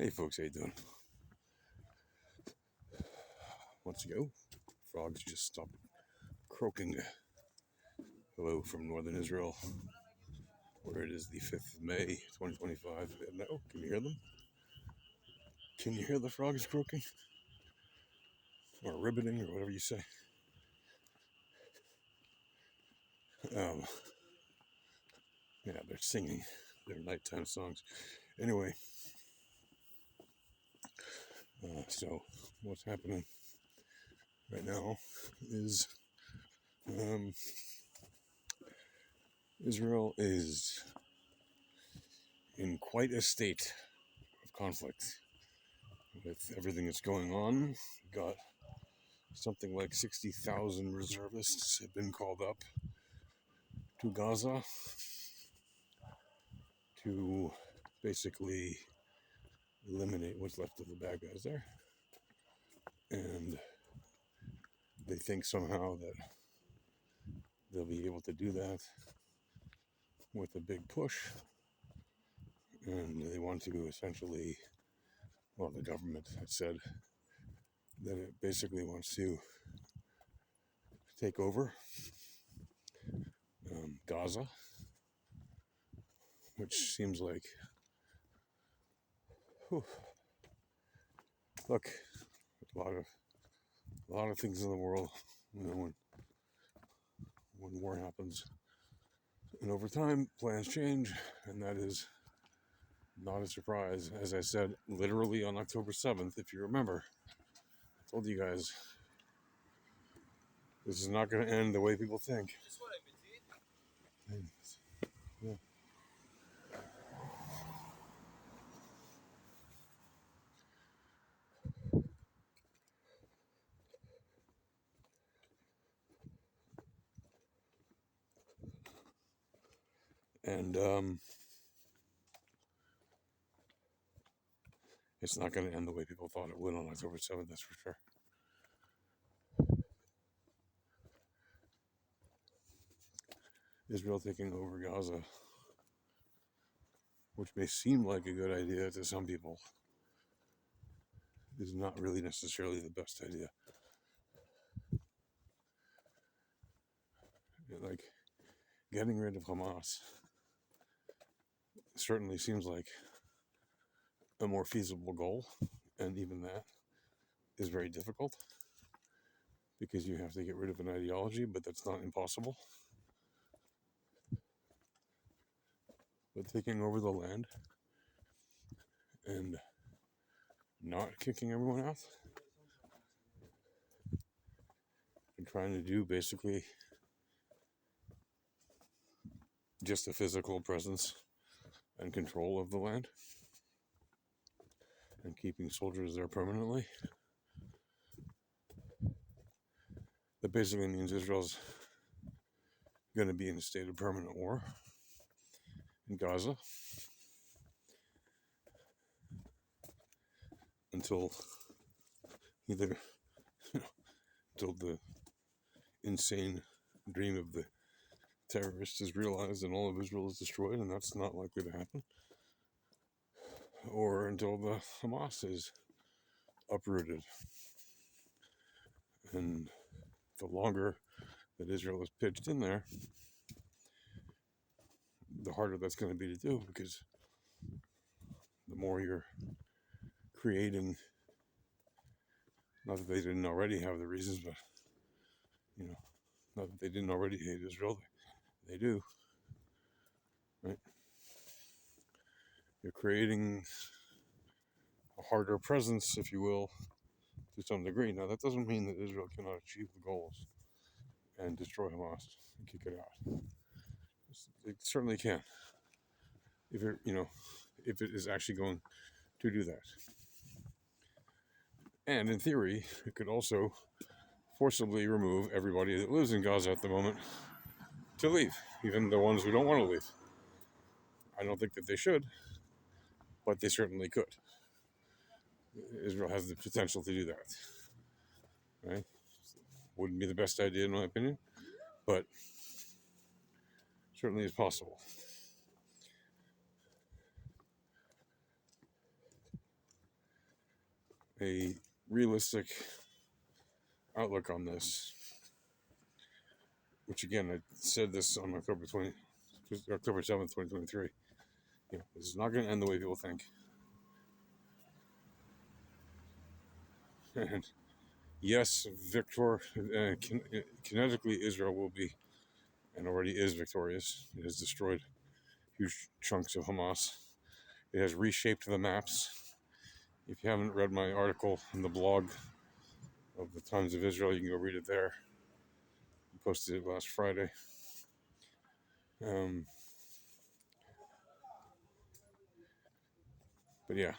Hey folks, how you doing? Once ago, frogs just stopped croaking. Hello from northern Israel, where it is the 5th of May, 2025. Now, can you hear them? Can you hear the frogs croaking? Or ribbiting, or whatever you say? Um, yeah, they're singing their nighttime songs. Anyway, so what's happening right now is Israel is in quite a state of conflict with everything that's going on. Got something like 60,000 reservists have been called up to Gaza to basically eliminate what's left of the bad guys there. And they think somehow that they'll be able to do that with a big push. And they want to essentially, well, the government has said that it basically wants to take over Gaza, which seems like, look, a lot of things in the world, when war happens, and over time plans change, and that is not a surprise. As I said, literally on October 7th, if you remember, I told you guys this is not going to end the way people think. Yeah. And it's not going to end the way people thought it would on October 7th, that's for sure. Israel taking over Gaza, which may seem like a good idea to some people, is not really necessarily the best idea. Like, getting rid of Hamas certainly seems like a more feasible goal, and even that is very difficult because you have to get rid of an ideology, but that's not impossible. But taking over the land and not kicking everyone out and trying to do basically just a physical presence and control of the land and keeping soldiers there permanently, that basically means Israel's going to be in a state of permanent war in Gaza until either until the insane dream of the terrorists is realized and all of Israel is destroyed, and that's not likely to happen, or until the Hamas is uprooted. And the longer that Israel is pitched in there, the harder that's going to be to do, because the more you're creating, not that they didn't already have the reasons, but not that they didn't already hate Israel, they do, right? You're creating a harder presence, if you will, to some degree. Now, that doesn't mean that Israel cannot achieve the goals and destroy Hamas and kick it out. It certainly can, if it is actually going to do that. And in theory, it could also forcibly remove everybody that lives in Gaza at the moment to leave, even the ones who don't want to leave. I don't think that they should, but they certainly could. Israel has the potential to do that, right? Wouldn't be the best idea in my opinion, but certainly is possible. a realistic outlook on this, which again, I said this on October 7th, 2023. This is not going to end the way people think. And yes, kinetically, Israel will be, and already is, victorious. It has destroyed huge chunks of Hamas. It has reshaped the maps. If you haven't read my article in the blog of the Times of Israel, you can go read it there. I posted it last Friday. But yeah,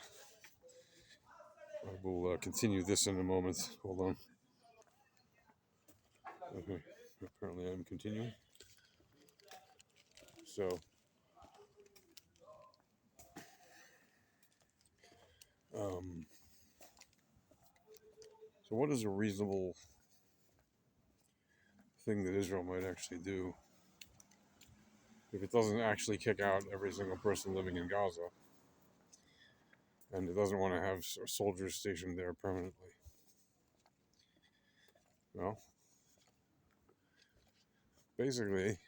I will continue this in a moment. Hold on. Okay, apparently I'm continuing. So what is a reasonable thing that Israel might actually do if it doesn't actually kick out every single person living in Gaza, and it doesn't want to have soldiers stationed there permanently? Well, basically,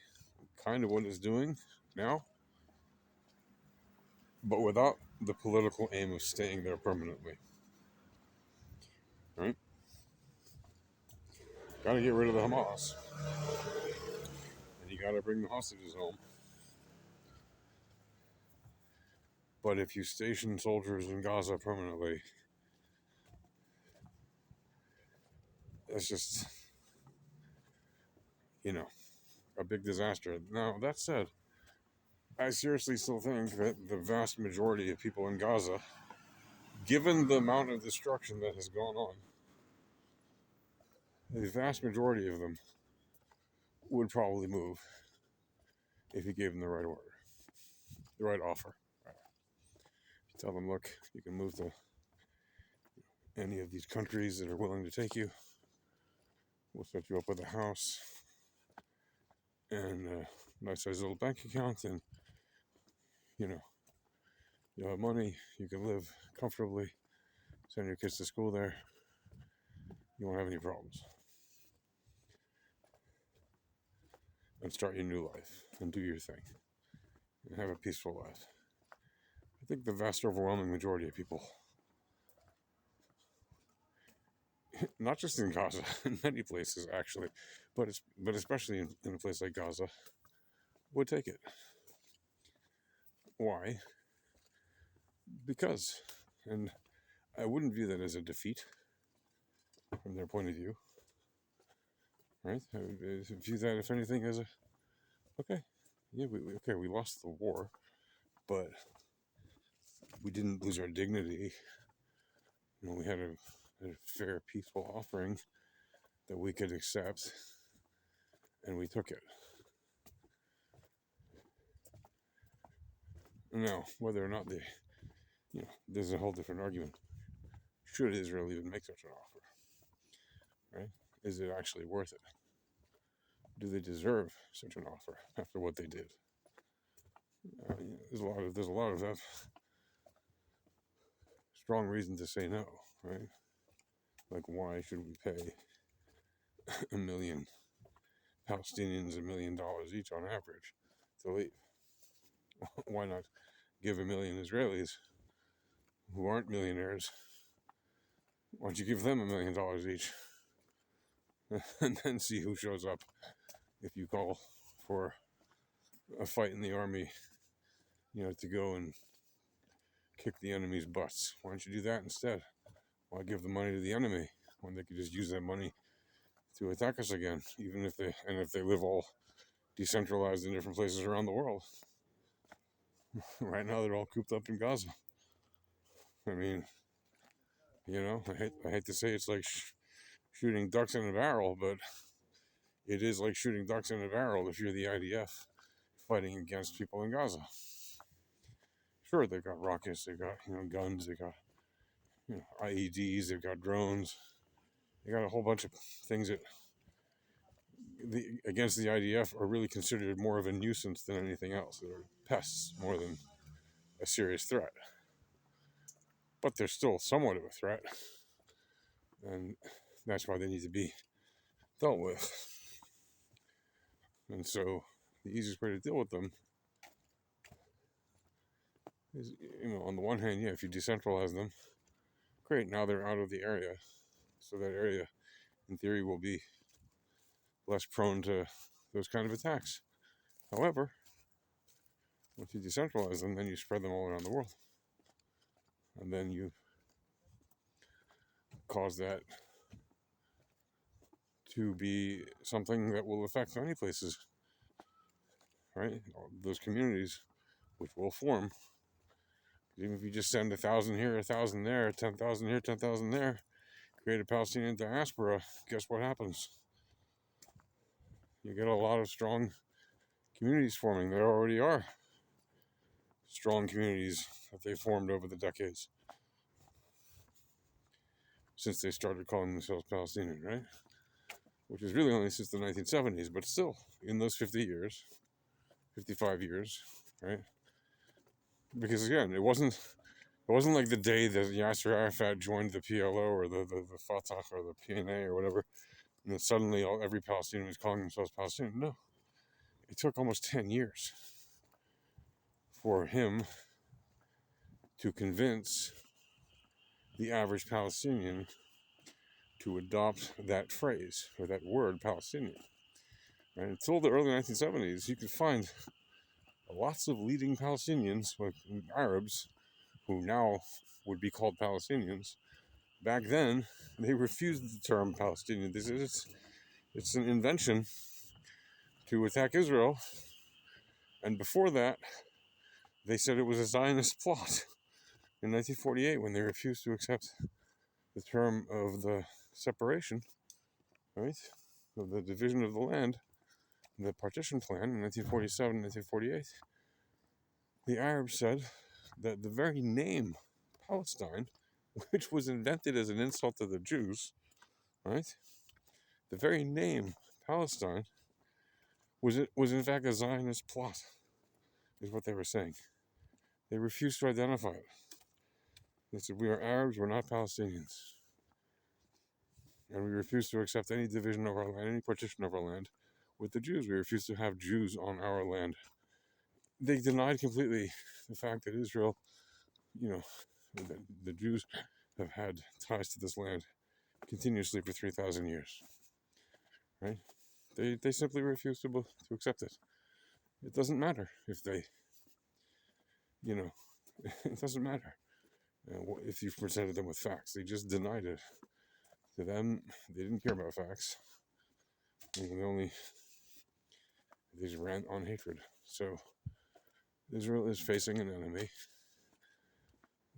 kind of what it's doing now, but without the political aim of staying there permanently. Right? Got to get rid of the Hamas, and you got to bring the hostages home. But if you station soldiers in Gaza permanently, it's just, a big disaster. Now, that said, I seriously still think that the vast majority of people in Gaza, given the amount of destruction that has gone on, the vast majority of them would probably move if you gave them the right order, the right offer. You tell them, look, you can move to any of these countries that are willing to take you. We'll set you up with a house and a nice sized little bank account, and you'll have money, you can live comfortably, send your kids to school there, you won't have any problems. And start your new life and do your thing and have a peaceful life. I think the vast overwhelming majority of people, not just in Gaza, in many places actually, but especially in a place like Gaza, would take it. Why? Because, and I wouldn't view that as a defeat from their point of view, right? I would view that, if anything, as we lost the war, but we didn't lose our dignity. We had a fair, peaceful offering that we could accept, and we took it. Now, whether or not there's a whole different argument. Should Israel even make such an offer? Right? Is it actually worth it? Do they deserve such an offer after what they did? There's a lot of strong reason to say no, right? Like, why should we pay 1 million Palestinians $1 million each on average to leave? Why not give 1 million Israelis who aren't millionaires? Why don't you give them $1 million each, and then see who shows up if you call for a fight in the army, to go and kick the enemy's butts? Why don't you do that instead? Why give the money to the enemy when they could just use that money to attack us again, even if they live all decentralized in different places around the world? Right now they're all cooped up in Gaza. I mean, I hate to say it's like shooting ducks in a barrel, but it is like shooting ducks in a barrel if you're the IDF fighting against people in Gaza. Sure, they've got rockets, they've got guns, they've got IEDs, they've got drones, they got a whole bunch of things that against the IDF are really considered more of a nuisance than anything else. They're pests more than a serious threat. But they're still somewhat of a threat. And that's why they need to be dealt with. And so the easiest way to deal with them is, on the one hand, yeah, if you decentralize them, great, now they're out of the area. So that area, in theory, will be less prone to those kind of attacks. However, once you decentralize them, then you spread them all around the world. And then you cause that to be something that will affect many places, right? Those communities, which will form. Even if you just send 1,000 here, 1,000 there, 10,000 here, 10,000 there, create a Palestinian diaspora, guess what happens? You get a lot of strong communities forming. There already are strong communities that they formed over the decades since they started calling themselves Palestinian, right? Which is really only since the 1970s, but still, in those 50 years, 55 years, right? Because again, it wasn't like the day that Yasser Arafat joined the PLO or the Fatah or the PNA or whatever, and then suddenly every Palestinian was calling themselves Palestinian. No, it took almost 10 years for him to convince the average Palestinian to adopt that phrase or that word Palestinian. And until the early 1970s, you could find lots of leading Palestinians, like Arabs, who now would be called Palestinians. Back then, they refused the term Palestinian. They said it's an invention to attack Israel. And before that, they said it was a Zionist plot in 1948 when they refused to accept the term of the separation, right, of the division of the land, the partition plan in 1947, 1948. The Arabs said that the very name Palestine, which was invented as an insult to the Jews, right, the very name Palestine was in fact a Zionist plot, is what they were saying. They refused to identify it. They said, we are Arabs, we're not Palestinians. And we refuse to accept any division of our land, any partition of our land with the Jews. We refuse to have Jews on our land. They denied completely the fact that Israel, the Jews have had ties to this land continuously for 3,000 years, right? They simply refuse to accept it. It doesn't matter if they, it doesn't matter if you've presented them with facts. They just denied it. To them, they didn't care about facts. They just ran on hatred. So Israel is facing an enemy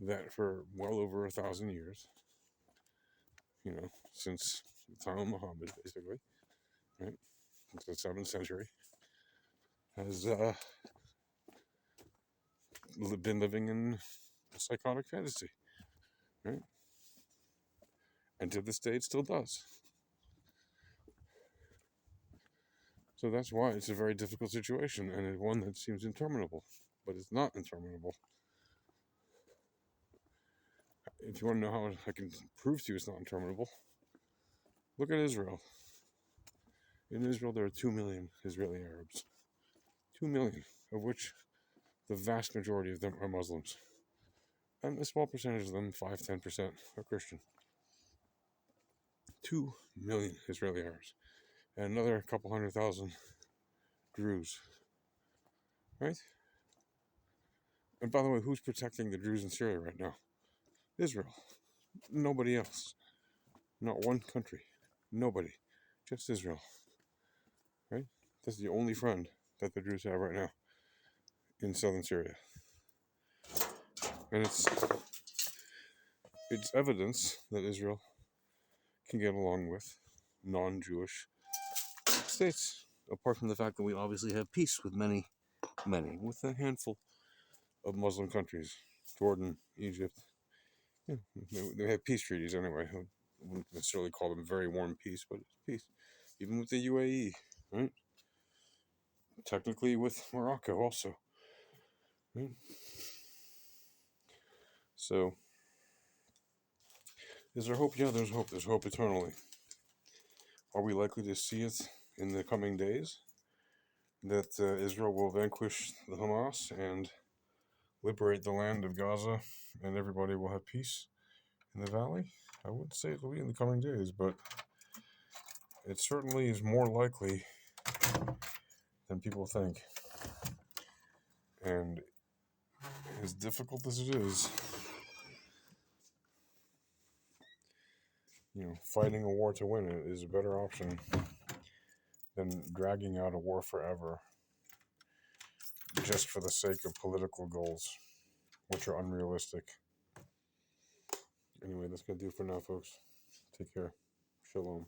that for well over 1,000 years, since the time of Muhammad, basically, right, since the 7th century, has been living in a psychotic fantasy, right? And to this day, it still does. So that's why it's a very difficult situation, and it's one that seems interminable, but it's not interminable. If you want to know how I can prove to you it's not interminable, look at Israel. In Israel, there are 2 million Israeli Arabs. 2 million, of which the vast majority of them are Muslims. And a small percentage of them, 5-10%, are Christian. 2 million Israeli Arabs. And another couple 100,000 Druze. Right? And by the way, who's protecting the Druze in Syria right now? Israel. Nobody else. Not one country. Nobody. Just Israel. Right? That's the only friend that the Druze have right now in southern Syria. And it's evidence that Israel can get along with non-Jewish states, apart from the fact that we obviously have peace with many, with a handful of Muslim countries, Jordan, Egypt. Yeah, they have peace treaties anyway. I wouldn't necessarily call them very warm peace, but it's peace. Even with the UAE, right? Technically with Morocco also, right? So Is there hope? Yeah, there's hope. There's hope eternally. Are we likely to see it in the coming days? That Israel will vanquish the Hamas and liberate the land of Gaza and everybody will have peace in the valley? I would say it will be in the coming days, but it certainly is more likely than people think. And as difficult as it is, fighting a war to win it is a better option than dragging out a war forever just for the sake of political goals, which are unrealistic. Anyway, that's going to do it for now, folks. Take care. Shalom.